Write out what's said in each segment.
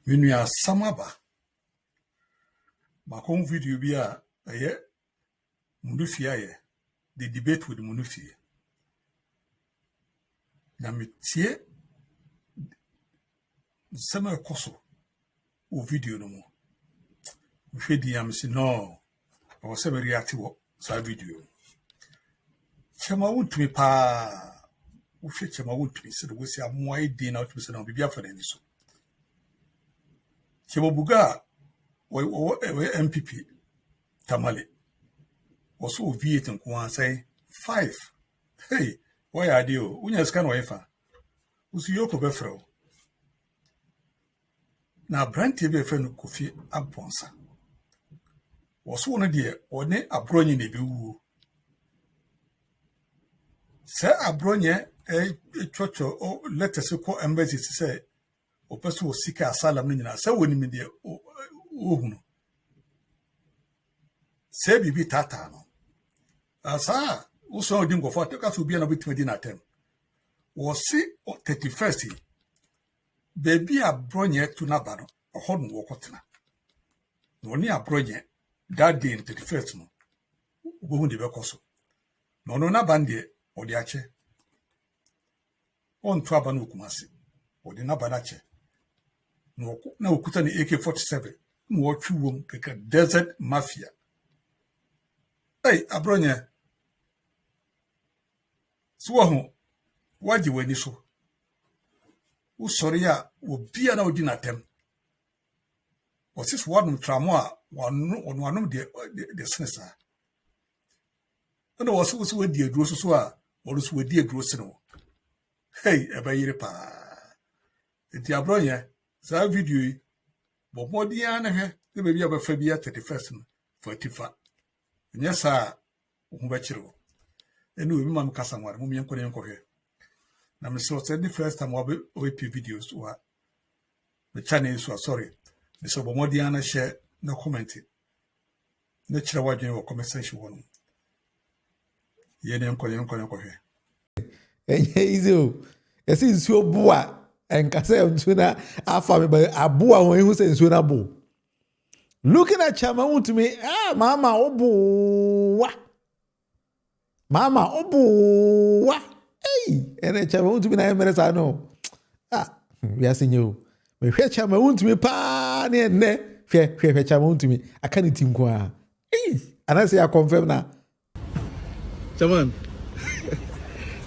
when we are samaba ma kon video bi a eye munufia ye the debate with munufia na metie sama koso o video no mo hwedi am si no o se be react wo sa video chama wuntumi pa wo hwe chama wuntumi se do si amoa di na wuntumi se na bibia fa ni so chama buga wo MPP tamale also V8 nko say 5 hey why are you unya scan wa ifa usu yoko befro na branti be fe no kofi abonsa woso no de one abronye na be wu se abronye chocho o letters ko embassy say o peso sika asylum nyina se woni me de ohunu se bibi tata no asa uso odi ngofo ateka so bia na bitime di na tem wo si 31st baby abronye to na ba no ohono wo kotena no ni abronye that day 31st no go hu de be koso no no na bande odi ache on to aba no kumase odi na ba na che no na okuta ni AK47 no wo twuwom keka desert mafia hey abronye so ho waji wani so usori ya obi na odi na tem osis wanu tramo a wanu de senesa no wasu wedi aduro so a wosu wedi aduro sene hey ebayire pa enti abronye sa video yi bobodi ana hwe ne bebi abafa bia 31st no 45 nya sa hu ba kire enu emi mam kasa nware mum yenko hwe na me so the first time we p videos wa the channel so sorry me so bobodi ana share na comment na kire wadwen wo comment section wonu ye ne yenko hwe easy o esi nsuo bua enkase nsuo na afa me ba abua won hu se nsuo na bo looking at chama untumi mama obuwa hey ene chama untumi na emere sa no we are seeing you me hwe chama untumi pa ne enne hwe chama untumi aka ni tim ko a anase ya confirm na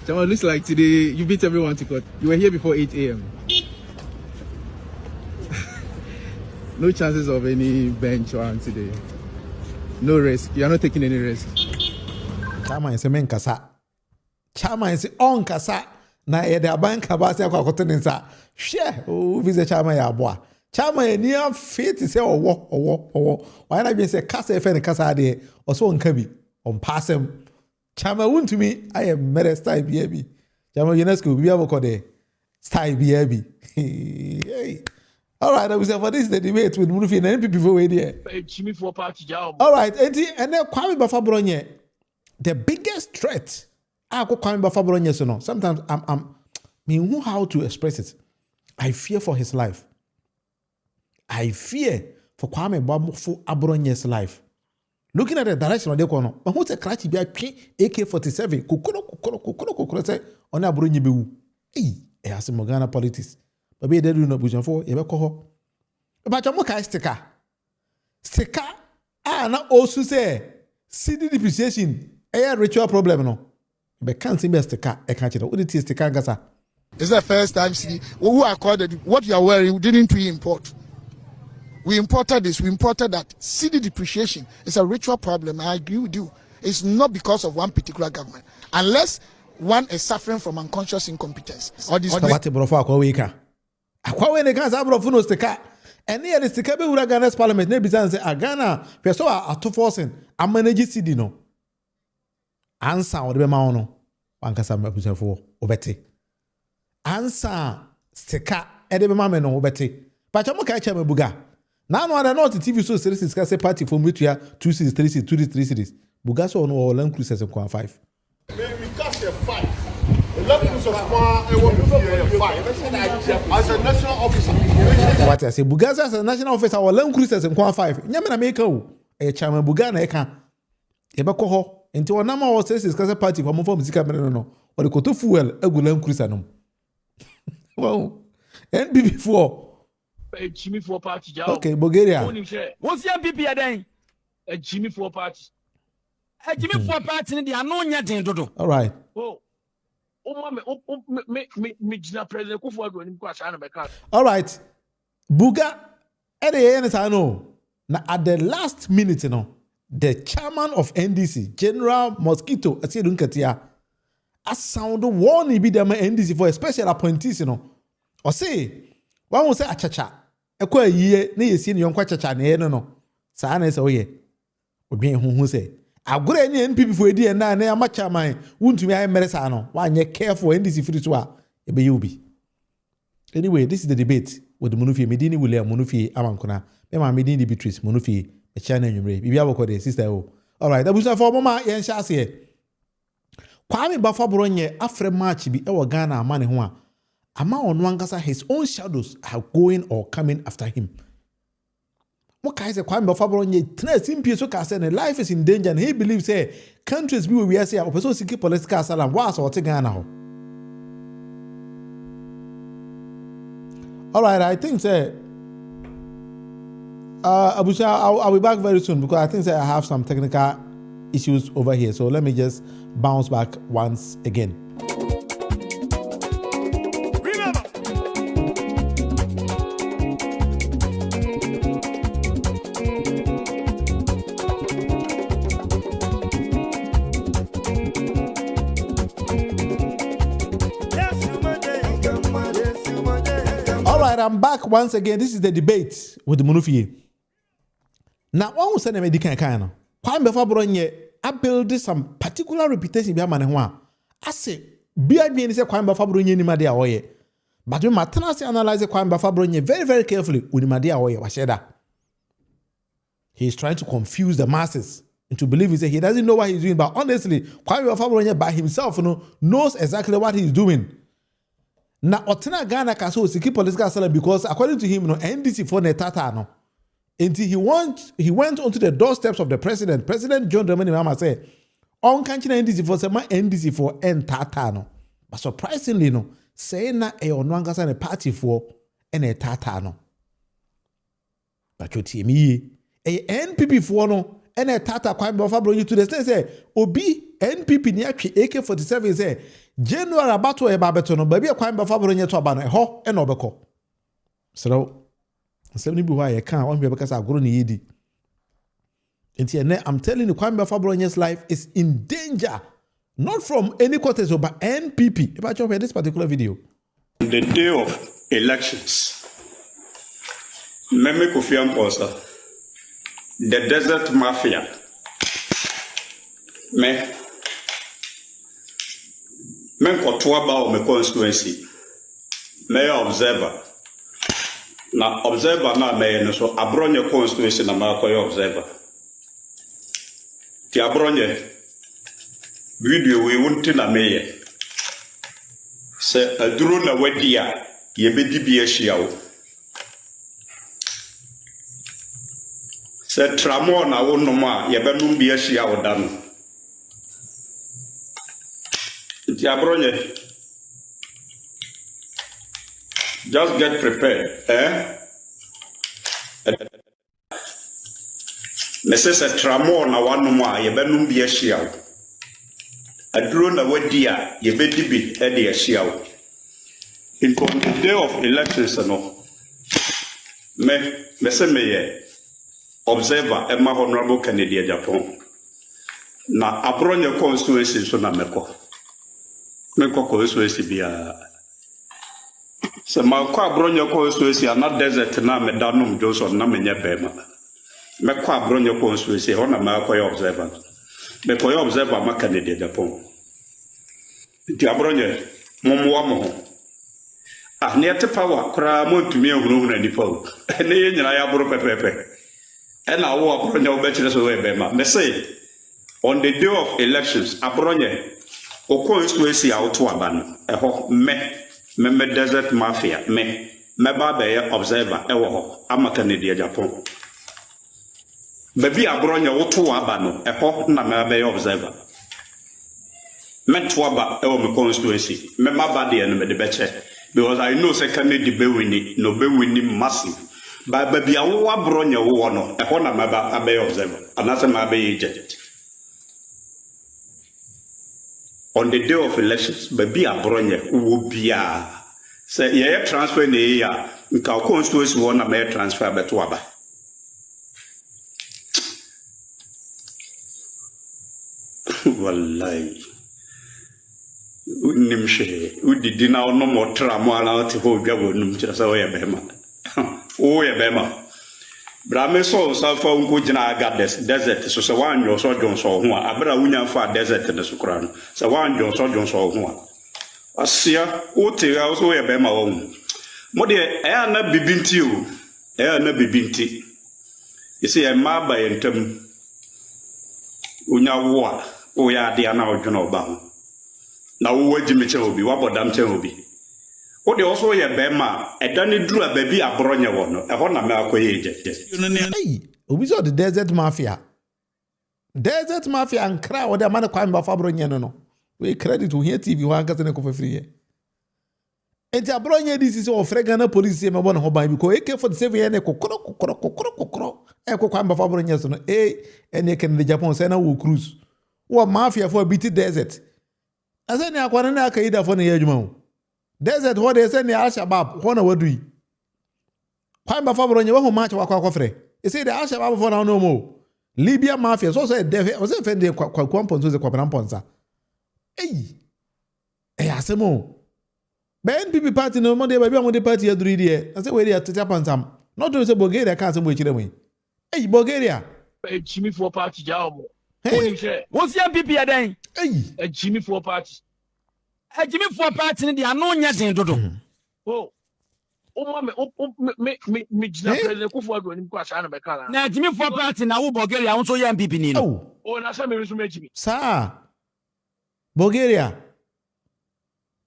Chairman, looks like today you beat everyone to court. You were here before 8 a.m. No chances of any bench or today. No risk. You are not taking any risk. Chairman is a men kasa. Chairman is on kasa. Na ye de bank abase akwa kotensa. Share. O vice chairman ya boa. Chairman near fit say owo. Why na be say kasa efe ne kasa de oso nka bi on passem. Chairman won't me I am mere style bi. Chairman UNESCO bi aboko de style bi. Hey. All right, I will say for this the debate with Munufi and NPP for there. All right, and then Kwame Baffoe, the biggest threat. Kwame Baffoe, so no. Sometimes I'm know how to express it. I fear for his life. I fear for Kwame Baffoe's life. Looking at the direction of the corner, but who's a crash be AK-47? Kukuro say on Abronye bewu. Hey, has some Ghana politics. But be there do no bujan for ebe ko ho. But you kai sticker na also say CD depreciation a ritual problem no. Be can't see be sticker e can chira. What it is sticker gasa. It's the first time CD who accorded what you are wearing didn't we import. We imported this, we imported that. CD depreciation is a ritual problem. I agree with you. It's not because of one particular government. Unless one is suffering from unconscious incompetence. Or this Akwa we ne kan sa brofo no stika ene ye stika be wura Ghana's parliament na bisan say Ghana peso ato forcing a manage CD no ansa wo de be ma wono wankasa mabusafo obete ansa stika e de be ma me no obete pa cha mo ka cha mabuga na no na not TV so series ka say party for metua 2 series 3 series 2 series 3 series buga so no all inclusive 5 we got 5 As a national officer. What I say, Bugaza as a national officer, our land cruisers in Kwa 5. Yamina Mako, a chairman Bugana Eka. Ebacoho, into a number of says is party for Mofo Musica Merino, or the Koto Fuel, a good land cruisanum. Well, NB4. Jimmy for party. Okay, Bulgaria. What's your PP again? A Jimmy for party. A Jimmy for party in the Anonia Dodo. All right. All right. Buga, at the end, I know. Now, at the last minute, you know, the chairman of NDC, General Mosquito, I see Dunkatia, a sound warning be them NDC for a special appointees, you know. Or say, one will say a chacha. A queer year, near seeing young quacha, no. Sana is oh, yeah. Again, who say. I've got any NPP for a day and now near much of mine. Won't to me, I Meresano. Why you careful NDC free to it be you be. Anyway, this is the debate with the Munufi, Medini William Munufi, Amankona, Emma Medini Beatrice, Munufi, a channel you may be able to sister. All right, that was a former Yan Shassi. Kwame Baffoe Abronye after March be our Ghana money one. Ama on Wangasa, his own shadows are going or coming after him. What kind of Kwame Baffoe Abronye tonight simply so and life is in danger and he believes say countries we will say or so seek political asylum was or Ghana. All right, I think say Abusha, I'll be back very soon because I think say I have some technical issues over here. So let me just bounce back once again. I'm back once again. This is the debate with the Munufi. Now, one will send a medical kind of Kwame Baffoe Abronye, I build some particular reputation behind Manehua. I say, be a being say Kwame Baffoe Abronye ni Madia Oye. But when Matanasi analyze Kwame Baffoe Abronye very, very carefully with Madia Oye, Washeda. He is trying to confuse the masses into believing that he doesn't know what he's doing. But honestly, Kwame Baffoe Abronye by himself knows exactly what he's doing. Now, Otena Ghana Kaso seek political asylum because according to him, NDC for Netata no. Until he went onto the doorsteps of the president. President John Dramani Mahama said, "On country NDC for some NDC for Tata no." But surprisingly, no, saying na e onwangasa ne party for Tata no. But you tell me, NPP for no Tata Kwame Baffoe Abronye to the state say, Obi NPP ni AK-47 say. General Abato Ebabeto no baby Kwame Baffoe Abronye to aba no ho e no obeko so nsem ni bi ho aye kan on be bekasa agoro ne yedi enti ene I'm telling you Kwame Baffoe Abronye's life is in danger not from any quarters but NPP if I show this particular video the day of elections Meme Kofi Amposa the desert mafia Men kotoa ba o me constituency. Mayor observer. Na observer na me no so Abronye constituency na ma koyo observer. Ti Abronye video we wonti na meye. Se aduro na wadi a ye bedi bi ahia wo. Se tramo na wo no ma ye benum bi ahia wo da no. Abronye, just get prepared, Necessary tramo na one more, ye benum be a shiao. A drone a wedia, ye bedibi, Eddie a shiao. In the day of elections, no. Me observer, Emma Honorable Kennedy Agyapong. Na Abronye constituency so na meko. Meko constituency bia. Se ma kwa Abronye constituency ana desert na me danum Johnson na menye bema. Me kwa Abronye constituency ho na ma kwa observer. Me kwa observer ma Kennedy Agyapong. Ti Abronye momwa mo. Ah ne ate power kra mo ntumi ehunu na nipa o. Ne ye nyina ya boro pepepe. E na wo Abronye wo be kire so we bema. Me say on the day of elections Abronye o constituency a woto aba no ɛhɔ me desert mafia me ba be observer ɛwɔ hɔ ama Kennedy Agyapong baby Abronye woto aba no ɛhɔ na me be observer me to aba ɛwɔ me constituency me ba de no me de beche because I know say Kennedy be winning massive ba baby awo Abronye wo no ɛhɔ na me ba be observer anase me be agent. On the day of elections, baby Abronye will be say ye transfer na ya nka constituency one na me transfer beto aba. Wallahi. Nimshe udidi na ono motra mo ala te ho dwa wonum kire say oye bema. Oye bema. Brame so fa unko gina aga desert so se wanyo so jonso ho a abra wunya fa desert ne so kura no se wanyo so jonso ho a asia o te ga so ye be ma wo mo de e na bibinti o e na bibinti ise e ma ba ye ntam unya wo a o ya de na odwona oba ho na wo wagimi che obi wabodam che obi o de also ye be ma edane duru ababi Abronye wo no e ho na me akoye je. Hey, obi so the desert mafia and cry o de man Kwame Baffoe Abronye no we credit to here TV one kase ne ko free here enti Abronye DC so ofre Ghana police me bon ho ban because AK47 ye ne kokoro e ko Kwame Baffoe Abronye so no ene Kennedy Agyapong say na wo cruise wo mafia for biti desert ase ne akwana na akaida for ne ye adwuma ho desert what they say near Al-Shabaab what na do Kwame Baffoe Abronye wo match wa kwafre e say the Al-Shabaab for now no more Libya mafia so say they was defend kwamponzo ze kwabramponza asemo BNPP party no mo de ba mo de party aduri de I say we dey tete pansam not to say Bulgaria can say mo chire mo Bulgaria Jimmy for party jaomo what's your BNPP adan Jimmy for party Jimmy for party ni dia no nya den dodo. Oh. Me jina president Kufuor do ni ko asa na be kala. Na Jimmy for party na wo Bulgaria won so ya MPP ni no. Oh na say me resume Jimmy. Sir. Bulgaria.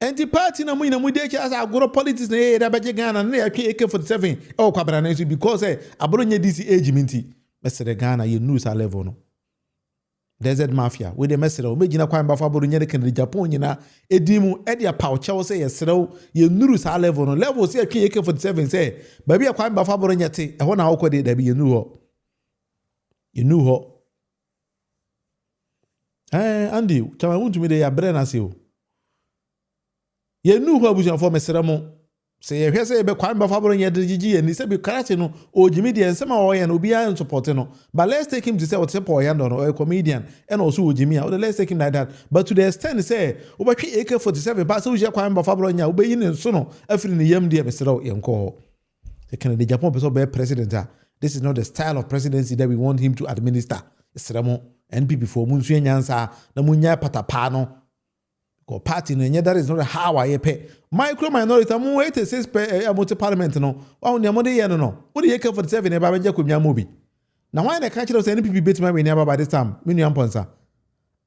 Anti party na mu dey asa agoro politics na ye da beje Ghana na ya twa AK47 e kwabra na so because Abronye DC age minti. Mesere Ghana ye news a level no. Desert mafia we the mesere o megina Kwame Baffoe Abronye de Kennedy Agyapong nyina edimu e dia pauche say yeserew ye nuru sa level no level say atwe AK47 say ba bia Kwame Baffoe Abronye te e ho na akode da bi ye nu ho Andy chama wuntu mi de ya bre na se o ye nu ho abujan for mesere mo say ye hwese be Kwame Baffoe Abronye de gigi ni say be karache no o jimi de ensema o ye no obi an support no but let's take him to say what say Paul Yando no a comedian and also o jimi a let's take him like that but to the extent say o ba twi AK47 pass o je Kwame Baffoe Abronye o be yin nso no afiri ne yam de mesere o yenko ho the Kennedy Agyapong person be president this is not the style of presidency that we want him to administer esremo NPP for mu nsu nyansa na mu nya patapa no ko party no nya that is not how I pay micro minority mu 86 per parliament no wa ne mo de ye no wo de AK47 e ba benja kwamia mobi na why na ka kire say NPP betima we ne ba by this time me nua mponsa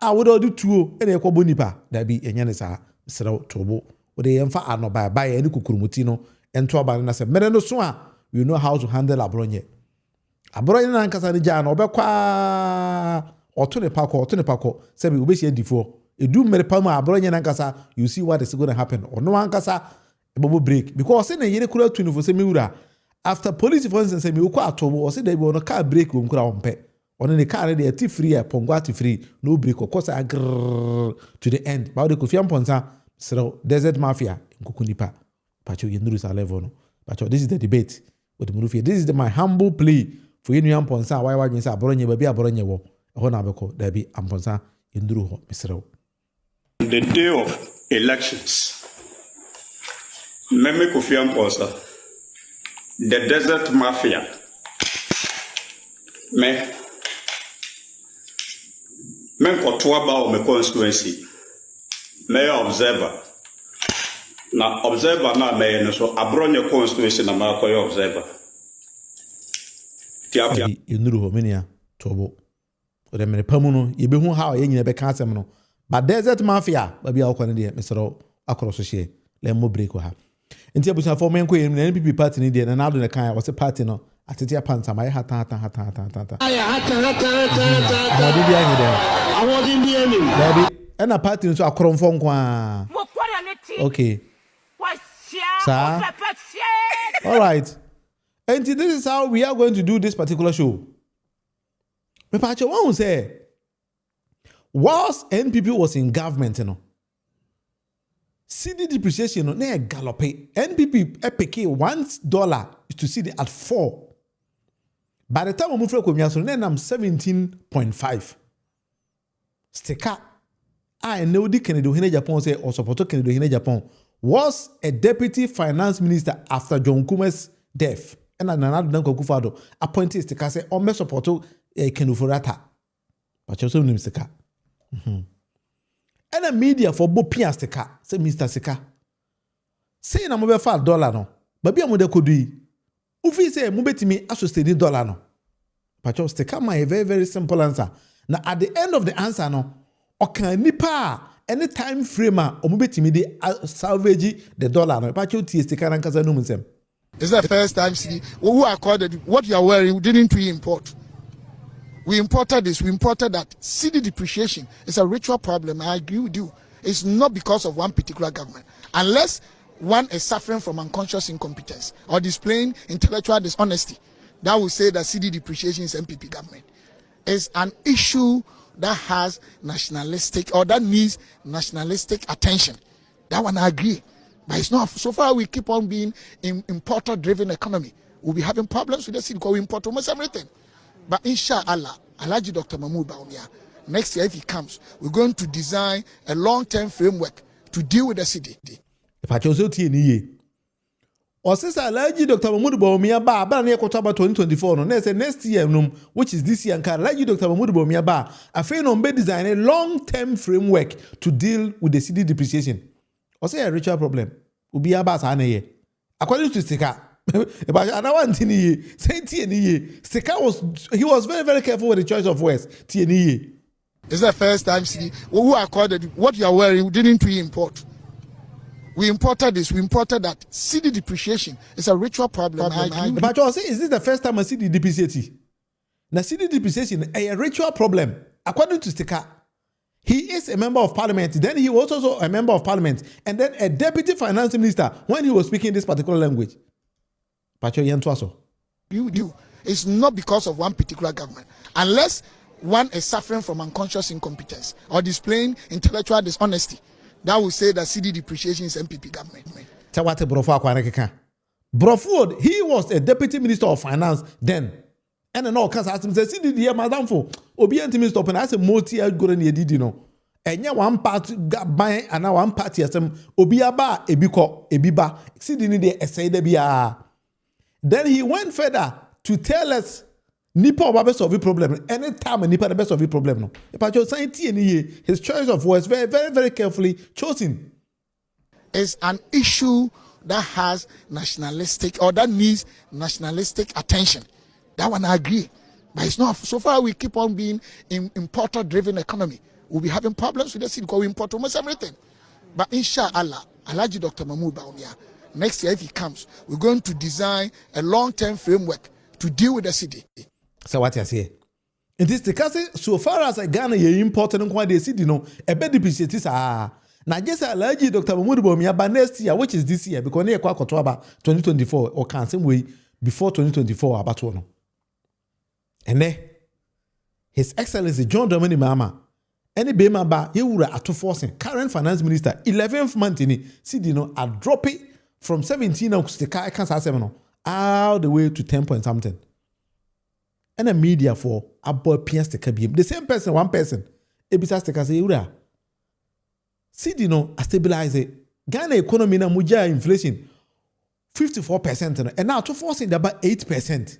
wo do tuo e na ekwo nipa da bi enya ne sa srew tobo wo de yemfa ano ba ye ne kukurumuti no ento ba na se mere no so a we know how to handle Abronye na nkasa ne ja na obekwa oto ne pako se bi obesie difo edu mere pam Abronye na nkasa you see what is going to happen ono ankasa ebobo break because say na yere kura tunu fo se miwura after police for instance say mi ukwa atobo o say da bi ono car break wo nkura ompe ono ne car dey ati free e pongo ati free no break of course to the end ba de Kofi Amponsa sero desert mafia nkukunipa pacho yenduru sa level no pacho this is the debate with Murufia this is my humble plea for you Amponsa why wadwen say Abronye ba bi Abronye wo ho na beko da bi Amponsa yenduru ho mesero. The day of elections, Meme Kofi Amponsa, the desert mafia, me kotoa ba o me constituency, me observer. Na observer na me no so Abronye constituency na ma koyo observer. Yinuru ho menia tobo. O de me pamu no ye be hu ha o ye nyina be ka asem no. But desert mafia, baby, I'll call it Mr. Across the share. Let me break her. Until we have 4 men in the NPP party in India, and now the kind was a party no. At the pants, my hat. I want in the enemy. Baby, and a party into a cron phone. Okay. Sir. All right. And this is how we are going to do this particular show. Me pacho won't say. Whilst NPP was in government, CD depreciation no na galope. NPP epic $1 to CD at 4. By the time we move from Komiaso, then I'm 17.5. Sticker. I know the Kennedy Agyapong say or support Kennedy Agyapong was a deputy finance minister after John Kume's death. And another Danko Kufado appointed Sticker say or me support Kennedy Furata. But you also name Sticker. And a media for Bopia Sticker say Mr. Sticker. Say na mo be $5 no. Baby amude kodui. Ufi say mo betimi associate $1 no. But you Sticker my very very simple answer. Now at the end of the answer no, okay nipa any time frame or mo betimi de salvage the $1 no. But you Sticker and kasa no musem. It's the first time see who accorded what you are wearing didn't we import. We imported this, we imported that. CD depreciation is a ritual problem. I agree with you. It's not because of one particular government. Unless one is suffering from unconscious incompetence or displaying intellectual dishonesty, that will say that CD depreciation is MPP government. It's an issue that has nationalistic or that needs nationalistic attention. That one I agree. But it's not. So far we keep on being in importer-driven economy. We'll be having problems with the city because we import almost everything. But inshallah, Alhaji Dr. Mahmoud Bawumia, next year if he comes, we're going to design a long-term framework to deal with the city. If I chose to ye, or since Alhaji Dr. Mahmoud Bawumia ba near Kotaba 2024, no, next year, which is this year, and Alhaji Dr. Mahmoud Bawumia ba, I feel on be design a long-term framework to deal with the city depreciation. Or say a ritual problem. Ubi abas ane according to Sticker. But I want say Sticker he was very, very careful with the choice of words. TNE. It's the first time see who accorded what you are wearing didn't we import. We imported this, we imported that. CD depreciation is a ritual problem. But you say, is this the first time I see the depreciation? Now CD depreciation a ritual problem. According to Sticker, he is a member of parliament. Then he was also a member of parliament. And then a deputy finance minister when he was speaking this particular language. You. It's not because of one particular government. Unless one is suffering from unconscious incompetence or displaying intellectual dishonesty, that will say that CD depreciation is MPP government. Baffoe, he was a deputy minister of finance then. And then all kinds of him say, CD the madam for Obi and stop and I say multi go and you know. And yeah, one part got by and now one party as Obiaba Ebiko Ebiba CD the essay de bia. Then he went further to tell us Nipa about best of the problem. Anytime Nipa the best of the problem. No. His choice of words very, very, very carefully chosen. It's an issue that has nationalistic or that needs nationalistic attention. That one I agree. But it's not. So far we keep on being in importer-driven economy. We'll be having problems with the city because we import almost everything. But inshallah, Alhaji Dr. Mahmoud Bawumia, next year if he comes, we're going to design a long-term framework to deal with the city. So what you say? It is the case so far as Ghana is important in the city, no, a bed depreciates now just Alhaji Dr. Mahmoud Bawumia by next year, which is this year, because near Kwakotwaba 2024 or can same way before 2024 about one. And then His Excellency John Dramani Mahama, any Bema ba ye wura ato forcing current finance minister 11th month in CD no a drop it from 17 now to the can't say all the way to 10 point something. And a media for a boy PS the kabim. The same person, one person, ebisa sticker say wura. CD no a stabilize it. Ghana economy na muja inflation 54% and now to forcing about 8%.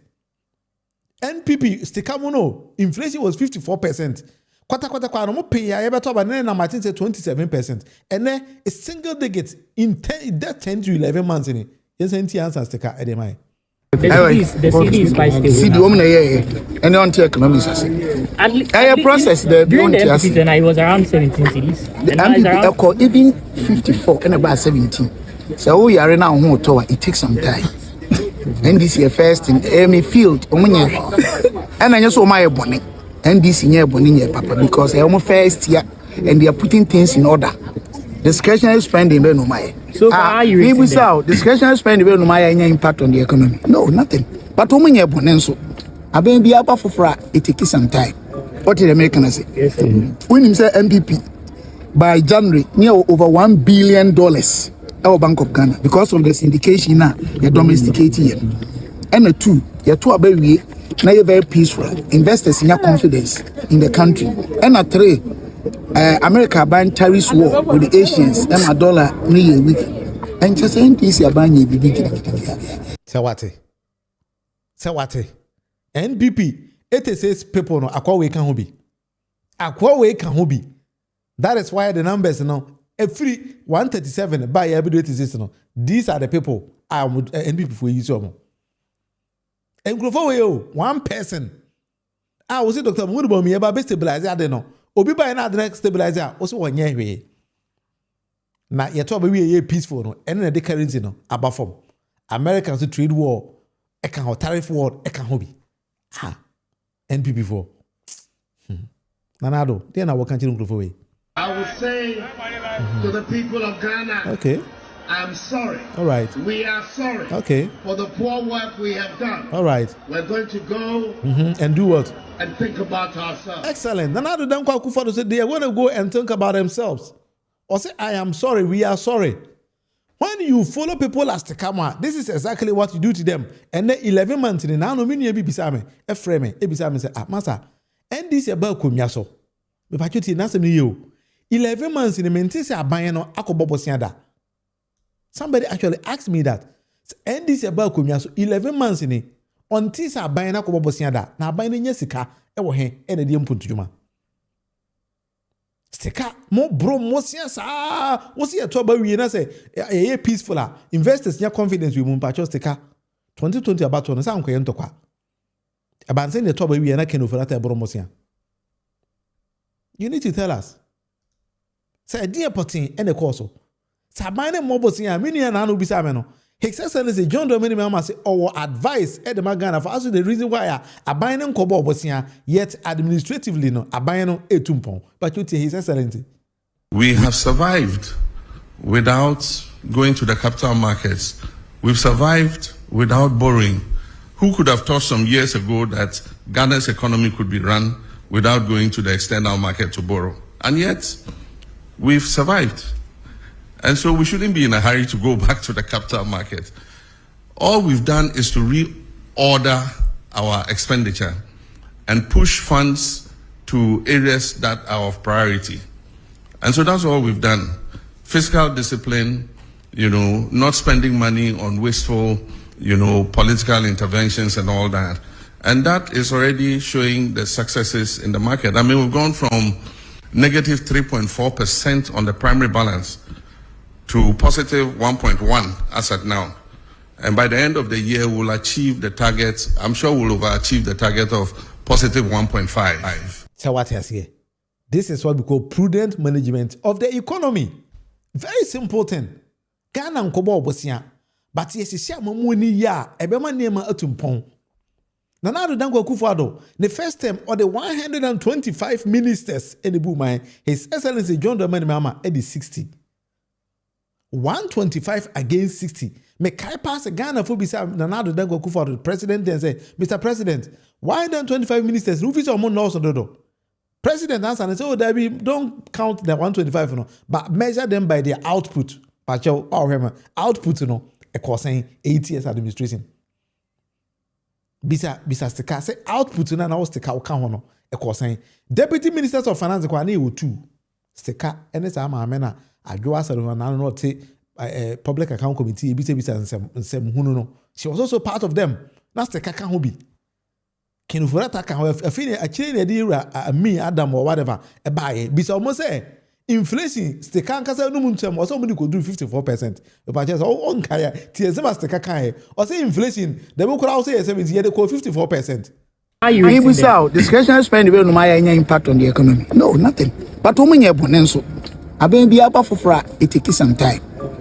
NPP sticker mono inflation was 54%. Kwata no pay ya beto ba na Martin say 27%. And then a single delegate in 10 to 11 months in yes anti answer sticker edemai. The CD is quite stable. CD woman and on the economics. Process during the MPP then I was around 17 CDs. The MPP even 54 and about 17. So we are now home tower. It takes some time. And this year first in Amy Field, and I just saw my bonnet. And this year bonnet, Papa, because I almost first year and they are putting things in order. Discretionary spending, no my. So are you maybe so discretionary spending no my any impact on the economy? No, nothing. But when you bonenso, I been be able for it takes some time. What did the Americans say? Yes, sir. When him say MPP by January near over $1 billion our Bank of Ghana because of the syndication now you're domesticating and the two you're two are very now you're very peaceful investors in your confidence in the country and a three America buying tariffs war with the Asians and a dollar a week and just saying this you're buying Sawate NPP 86 people no akwa we can hobi that is why the numbers now every 137 by every 86 no these are the people I would NPP for use them and go for one person I was Dr. Murubo me about stabilizer they no obi buy na the next stabilizer also one year we na ye to be we peaceful no and na the currency no aba from Americans trade war e kan tariff war e kan hobi NPP for Nanado they na what can you for we I would say to the people of Ghana, okay, I'm sorry. All right. We are sorry. Okay. For the poor work we have done. All right. We're going to go and do what? And think about ourselves. Excellent. Nanado Dankwa Akufo-Addo said they are going to go and think about themselves. Or say, I am sorry, we are sorry. When you follow people as the camera, this is exactly what you do to them. And then 11 months in the now, no meaning Bisame, a frame, Ebisame say, Master, and this about Kumyaso. But Patriotic Party, 11 months in the mentisi abayano akobobosiada. Somebody actually asked me that. And this about Kumyaso 11 months in it. Until abayana akobobosiada. Na abayana nyesika ewo he ene di mpuntu juma. Stika mo bro mo siasa wosi eto ba wie na say ye peaceful investors nya confidence we mun pacho stika 2020 about no sa nkoye ntokwa. Abanse ne to ba wie na kenofurata bro mo sia. You need to tell us. Say dear potin and the course. Sabine Mobosia, Minia Nano Bisameno. His Excellency John Dominic Mama say our advice at the Magana for us the reason why a binding Kobo Bosia, yet administratively no a binding a tumpon. But you tell His Excellency. We have survived without going to the capital markets. We've survived without borrowing. Who could have thought some years ago that Ghana's economy could be run without going to the external market to borrow? And yet, we've survived. And so we shouldn't be in a hurry to go back to the capital market. All we've done is to reorder our expenditure and push funds to areas that are of priority. And so that's all we've done. Fiscal discipline, not spending money on wasteful, political interventions and all that. And that is already showing the successes in the market. I mean, we've gone from negative 3.4% on the primary balance to positive 1.1 as at now. And by the end of the year, we'll achieve the target. I'm sure we'll overachieve the target of positive 1.5. So what has here? This is what we call prudent management of the economy. Very simple thing. Ghana nkobo obosia, but yes, mamuni ya ebema nema atumpon. Nanado Dankwa Akufo-Addo, the first term of the 125 ministers in the boom, His Excellency John Dramani Mahama at the 60. 125 against 60. Me kai pass Ghana for bisa Nanado Dankwa Akufo-Addo, the president, and say, Mr. President, why don't 25 ministers? Rufus or no also do. President answer and say, oh, Debbie, don't count the 125, but measure them by their output. Pacho or output, a course saying 8 years administration. Bisa stika say output na was stika o kan ho no e ko san deputy ministers of finance kwa na e wotu stika ene sa ma me na adwo asaro na no te public account committee bisa nsem hunu no she was also part of them na stika kan ho bi kenufura ta kan ho afini a chire na di ra me Adam or whatever e ba ye bisa o mo say inflation stick and kasa no muncham or somebody could do 54%. The purchase on kaya TSM stick kai or say inflation the book could say 70 they call 54%. Are you discretionary spending will no impact on the economy? No, nothing. But when you bonenso, I been be able for it takes some time.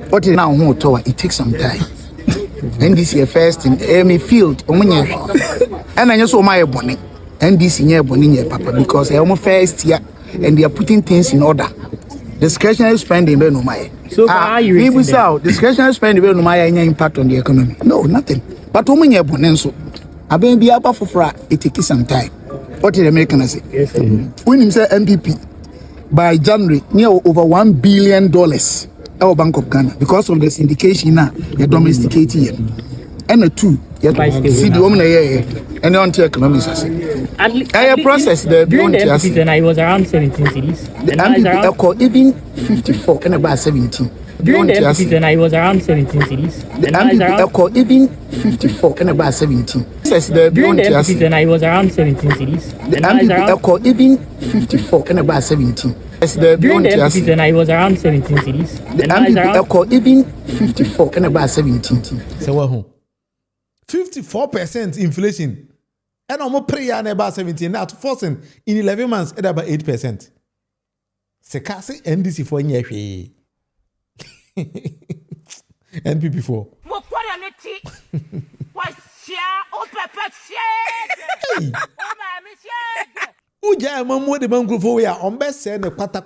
What is now home tower? It takes some time. And this year first in Amy Field, and I just saw my bonnet. And this year bonnet papa because I almost first year and they are putting things in order. Discretionary spending will no my. So are you discretionary spending will no my impact on the economy? No, nothing. But when you bonenso, I been be able for it takes some time. What did the Americans say? Yes, when him say MPP by January near over $1 billion our Bank of Ghana because of the syndication now you're domesticating and the two see the woman and the anti-economics a process the during the MPP then I was around 17 cities the MPP even 54 and about 17 during the MPP then I was around 17 cities the MPP even 54 and about 17 during the MPP then I was around 17 cities the MPP even 54 and about 17 during the MPP then I was around 17 cities the MPP even 54 and about 17 so what 54% inflation and almost prayer and about 17 now forcing in 11 months at about 8%. Sekasi NDC for NYP. NPP4. Uja mamu de bangu for we are on best send the pata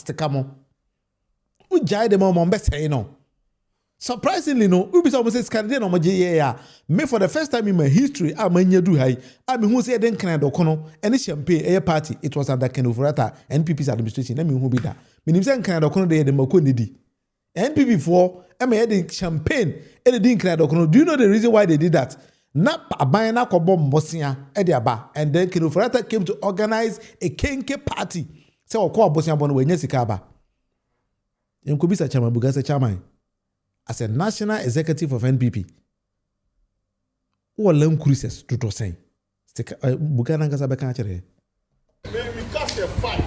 stekamo. Uja de mom on best say no. Surprisingly, no, we be almost Canadian on my yeah. Me for the first time in my history, I'm in do high. I mean, who said then Canada Kono and champagne a party. It was under Ken Overata NPP's administration. Let me who be that. Meaning Canada Kono de Moko Nidi. NPP4, I'm heading champagne and the Canada Kono. Do you know the reason why they did that? Not a bayana kobom Bosnia Ediaba, and then Ken Overata came to organize a Kenke party. So, call Bosnia Bono when Yesikaba. You could be such a Bugasa Chamai. As a national executive of NPP, who are long cruises to say, Bugana Gazabaka. We cast a fight.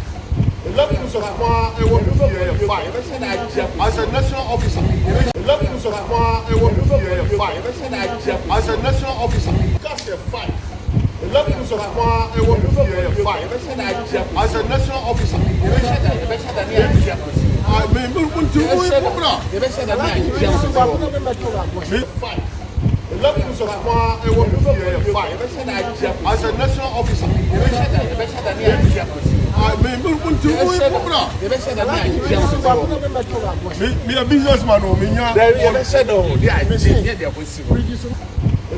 The levels of Kwa, I want to hear a fight. As a national officer, the levels of Kwa, I want to hear a fight. As a national officer, we cast a fight. The levels of Kwa, I want to hear a fight. As a national officer, I mean, we want to do it. The levels of Kwa, I want to hear a fight. As a national officer, I mean, we want to do it. Me a businessman, the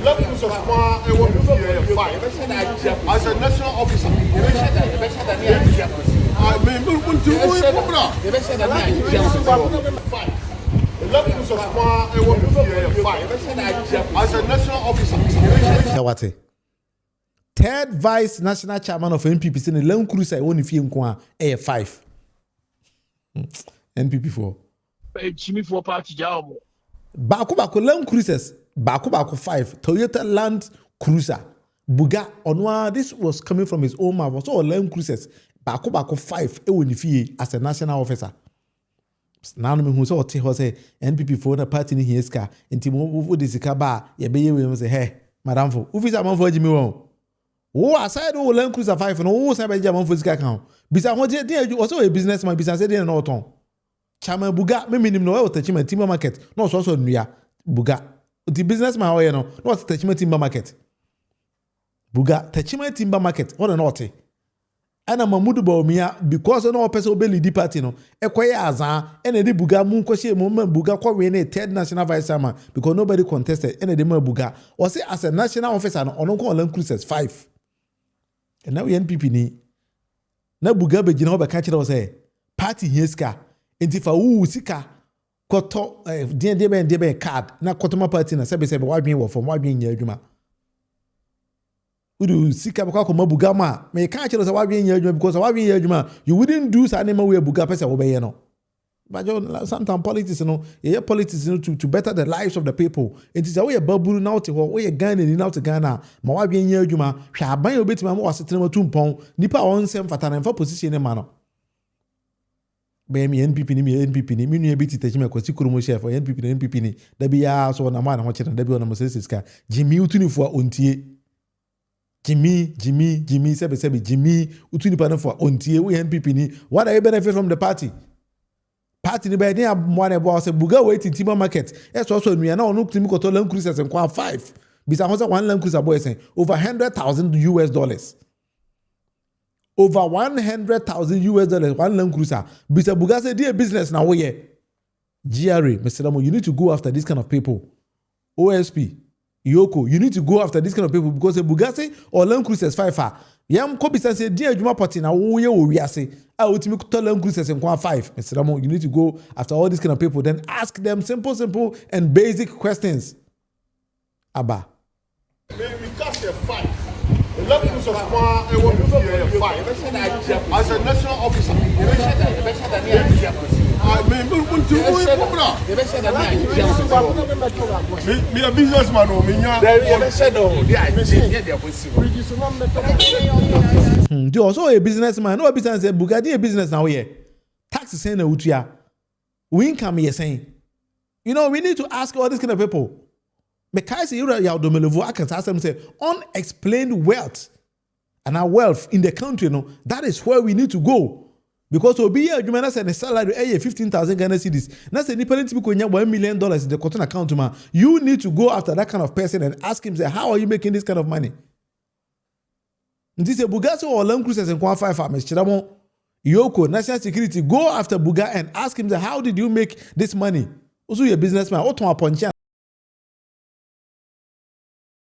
levels of Kwa, I want to hear a fight. As a national officer, I mean, we want to do it. The levels of Kwa, I want to hear a fight. As a national officer. Third vice national chairman of NPP in the Long Cruise, I won if you inquire 5. NPP4. Jimmy for party job. Baku Long Cruises, Baku 5. Toyota Land Cruiser. Buga Onwa, this was coming from his own mouth. So Long Cruises, Baku 5, as a national officer. Now, who saw say NPP4 the party in his car, and Timo this car, ye be you say, hey, Madame, who is a man for Jimmy Wong? Oh, I said, oh, Land Cruiser 5 and oh, Sabe Jamon for his account. Besides, what you also a businessman, besides, they didn't know. Chama Buga, minimum no attachment timber market, no also Nia Buga. The businessman, you know, not attachment timber market. Buga, attachment timber market, what a naughty. And I'm a mudubo mia because no person belly departino, a quayaza, and a Buga moon question moment Buga Korean third national vice chairman because nobody contested any demo Buga or say as a national officer on Uncle Land Cruises 5. And now we NPP ni. Na Buga be Jinoba catcher was a party heska. Intifa sika koto debe card na kotoma party na sebe wadwen wo from wadwen nya adwuma udu sika baka ko mabuga ma me ka kire say wadwen nya adwuma because wadwen nya adwuma you wouldn't do sa nema we buga pese wo be ye no but sometimes politics no ye politics no to better the lives of the people it is we baburu na wote ho we Ghana ni na wote Ghana ma wadwen nya adwuma hwa aban obetima ma wasetrema tumpon nipa won sem fata na mfa position ne ma no be me NPP ni me NPP ni me nu be titachi me kwasi kurumo chef NPP ni NPP ni da bi ya so na ma na ho che da bi ona mo sesiska Jimmy utunifo a ontie Jimmy sebe Jimmy utunipa no for ontie we NPP ni what are you benefit from the party ni be dey mo na bo say buga we tintima market so nua na onu timi koto Land Cruisers nkwa 5 bisa ho say one Land Cruiser boy say over $100,000 over $100,000 one Land Cruiser bisa buga say dey business na wo ye GRA Mr. Damo, you need to go after this kind of people. OSP Yoko, you need to go after this kind of people because the Bugatti or Land Cruisers 5 yam ko bisa say dey adwuma party na wo ye wo wiase a otimi to Land Cruisers nkwa 5 Mr. Damo, you need to go after all these kind of people then ask them simple and basic questions. Aba We cast a fight. The levels of power will be a fight. As a national officer, me a businessman. You also a businessman. No business. Bugatti a business now here. Tax is saying utia. We income here saying. You know we need to ask all these kind of people. Because I can ask them say unexplained wealth and our wealth in the country, that is where we need to go. Because obi here you may say the salary 15,000 Ghana cedis. Now say different people $1 million in the cotton account man. You need to go after that kind of person and ask him say how are you making this kind of money? This is Bugatti or Land Cruisers and 5 Mr. Yoko national security go after Buga and ask him say how did you make this money? Also your businessman.